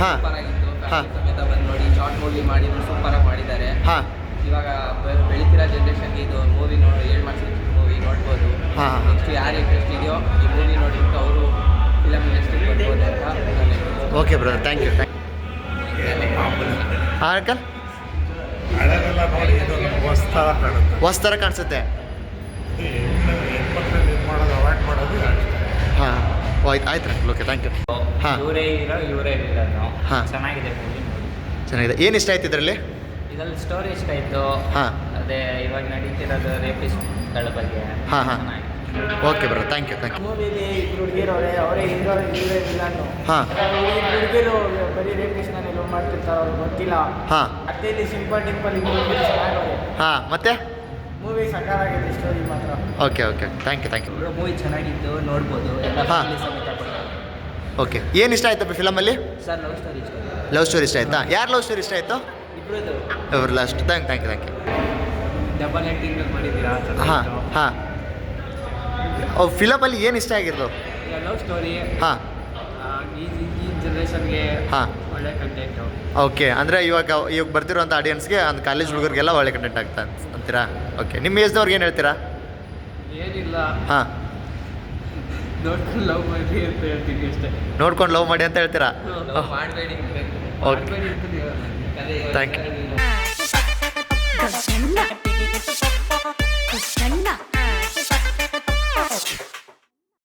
ಹಾಂ ಸೂಪರ್ ಆಗಿತ್ತು. ಹಾಂ ಸಮೇತ ಬಂದು ನೋಡಿ, ಶಾರ್ಟ್ ಮೂವಿ ಮಾಡಿದ್ರು, ಸೂಪರಾಗಿ ಮಾಡಿದ್ದಾರೆ. ಹಾಂ ಇವಾಗ ಬೆಳೀತಿರೋ ಜನ್ರೇಷನ್ಗೆ ಇದು ಮೂವಿ ನೋಡಿ 7 ವರ್ಷದ ಮೂವಿ ನೋಡ್ಬೋದು. ಹಾಂ ನೆಕ್ಸ್ಟ್ ಯಾರು ಇಂಟ್ರೆಸ್ಟ್ ಇದೆಯೋ ಈ ಮೂವಿ ನೋಡಿಬಿಟ್ಟು ಅವರು ಫಿಲಮ್ ಇಂಡಸ್ಟ್ರಿಗೆ ಬರ್ಬೋದು ಅಂತ. Okay brother, thank you. ಹಾಂ ಅಂಕಲ್, ಹಳೆದೆಲ್ಲ ನೋಡಿ ಇದು ಹೊಸ್ತರ ಕಾಣುತ್ತೆ. ಹೊಸ್ತರ ಕಾಣಿಸುತ್ತೆ. ಹೆಣ್ಮಕ್ಳನ್ನ ಇದು ಮಾಡೋದು ಅವಾಯ್ಡ್ ಮಾಡೋದು ಅಷ್ಟೇ. ಹಾಂ ಆಯ್ತು ಅಂಕಲ್, ಓಕೆ, ಥ್ಯಾಂಕ್ ಯು. ಹಾಂ ಇವರೇ ಹೀರೋ ಇವರೇ ವಿಲನ್ನು. ಹಾಂ. ಚೆನ್ನಾಗಿದೆ ಮೂವಿ ನೋಡಿ. ಚೆನ್ನಾಗಿದೆ. ಏನು ಇಷ್ಟ ಆಯ್ತು ಇದರಲ್ಲಿ? ಇದರಲ್ಲಿ ಸ್ಟೋರಿ ಇಷ್ಟ ಆಯಿತು. ಹಾಂ ಅದೇ ಇವಾಗ ನಡೀತಿರೋದು ರೇಪಿಸ್ಟ್ಗಳ ಬಗ್ಗೆ. ಹಾಂ ಹಾಂ ಓಕೆ ಬ್ರೋ, ಥ್ಯಾಂಕ್ ಯು. ಮೂವಿಲಿ ಇಬ್ಬರು ಹುಡುಗಿರು ಅವರೇ ಹೀರೋ ಇವರೇ ವಿಲನ್ನು. ಹಾಂ ಹುಡುಗಿರು ಬರೀ ರೇಪಿಸ್ಟ್ನ ಲವ್ ಮಾಡ್ತಿರ್ತಾರೆ, ಅವ್ರಿಗೆ ಗೊತ್ತಿಲ್ಲ. ಹಾಂ ಅದೇ ಇಲ್ಲಿ ಸಿಂಪಲ್ ಟಿಂಪಲ್ ಮೂವಿ ಚೆನ್ನಾಗಿದೆ. ಹಾಂ ಮತ್ತೆ ಮೂವಿ ಸಕಾಲಾಗಿದೆ, ಸ್ಟೋರಿ ಮಾತ್ರ. Okay okay, thank you. Movie ಚೆನ್ನಾಗಿತ್ತು, ನೋಡ್ಬೋದು. ಎಲ್ಲ ಹಾಂ. ಫ್ಯಾಮಿಲಿ ಸಮೇತ ಬರ್ತಾರೆ. ಓಕೆ, ಏನು ಇಷ್ಟ ಆಯ್ತು ಫಿಲಮಲ್ಲಿ? ಸರ್ ಲವ್ ಸ್ಟೋರಿ ಇಷ್ಟ. ಲವ್ ಸ್ಟೋರಿ ಇಷ್ಟ ಆಯ್ತಾ? ಯಾರು ಲವ್ ಸ್ಟೋರಿ ಇಷ್ಟ ಆಯಿತು? ಇಬ್ಬರದ್ದು ಅವ್ರು last. Thank you. Double acting ಮಾಡಿದ್ದೀರಾ? ಹಾಂ ಹಾಂ ಫಿಲಮಲ್ಲಿ ಏನು ಇಷ್ಟ ಆಗಿರೋದು? Love story. ಹಾಂ ಈ ಜನ್ರೇಷನ್ಗೆ ಹಾಂ ಒಳ್ಳೆ ಕಂಟೆಂಟು. ಓಕೆ, ಅಂದರೆ ಇವಾಗ ಬರ್ತಿರೋಂಥ ಆಡಿಯನ್ಸ್ಗೆ ಒಂದು ಕಾಲೇಜ್ ಹುಡುಗರಿಗೆಲ್ಲ ಒಳ್ಳೆ ಕಂಟೆಂಟ್ ಆಗ್ತಾ ಅಂತೀರಾ? ಓಕೆ, ನಿಮ್ಮ ಏಜ್ದವ್ರಿಗೆ ಏನು ಹೇಳ್ತೀರಾ? ಏನಿಲ್ಲ, ಹಾಂ, ನೋಡ್ಕೊಂಡು ಲವ್ ಮಾಡಿ ಅಂತ ಹೇಳ್ತೀನಿ ಅಷ್ಟೇ. ನೋಡ್ಕೊಂಡು ಲವ್ ಮಾಡಿ ಅಂತ ಹೇಳ್ತೀರಾ? ಮಾಡಬೇಡಿ. Okay, thank you.